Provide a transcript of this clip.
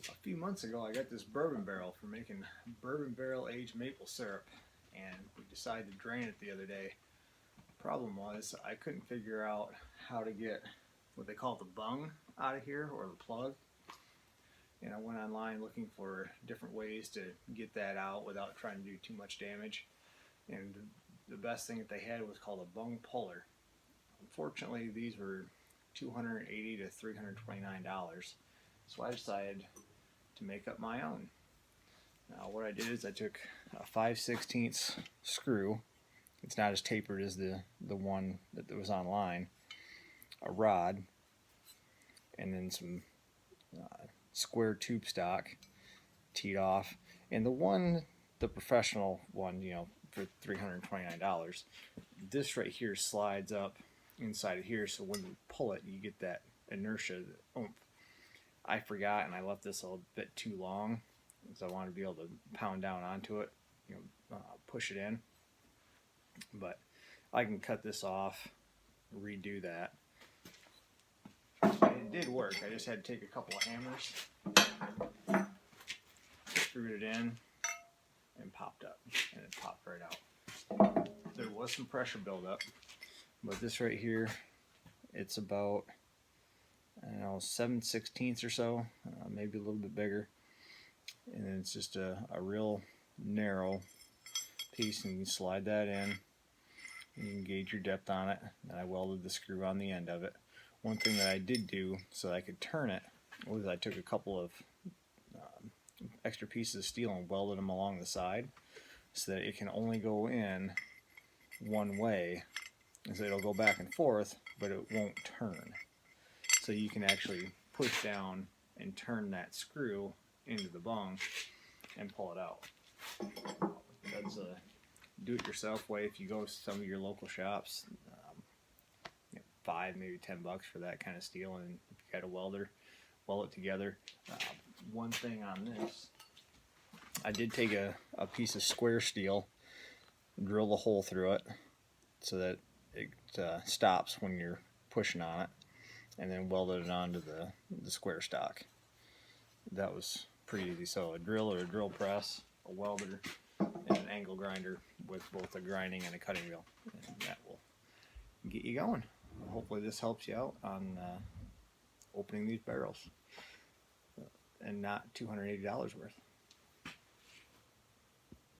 A few months ago I got this bourbon barrel for making bourbon barrel aged maple syrup, and we decided to drain it the other day. Problem was I couldn't figure out how to get what they call the bung out of here, or the plug. And I went online looking for different ways to get that out without trying to do too much damage. And the best thing that they had was called a bung puller. Unfortunately, these were $280 to $329, so I decided to make up my own. Now what I did is I took a 5/16 screw. It's not as tapered as the one that was online. A rod, and then some square tube stock teed off, and the professional one, for $329. This right here slides up inside of here, so when you pull it, you get that inertia, the oomph. I forgot, and I left this a little bit too long, because I wanted to be able to pound down onto it, push it in. But I can cut this off, redo that. And it did work. I just had to take a couple of hammers, screwed it in, and popped up, and it popped right out. There was some pressure buildup, but this right here, it's about, I don't know, 7/16 or so, maybe a little bit bigger, and it's just a real narrow piece, and you slide that in, and you can gauge your depth on it. And I welded the screw on the end of it. One thing that I did do so that I could turn it was I took a couple of extra pieces of steel and welded them along the side, so that it can only go in one way, and so it'll go back and forth, but it won't turn. So you can actually push down and turn that screw into the bung and pull it out. That's a do-it-yourself way. If you go to some of your local shops, $5, maybe $10 for that kind of steel, and if you got a welder, weld it together. One thing on this, I did take a piece of square steel, drill a hole through it so that it stops when you're pushing on it, and then welded it onto the square stock. That was pretty easy. So a drill or a drill press, a welder, and an angle grinder with both a grinding and a cutting wheel, and that will get you going. Hopefully this helps you out on opening these barrels, and not $280 worth.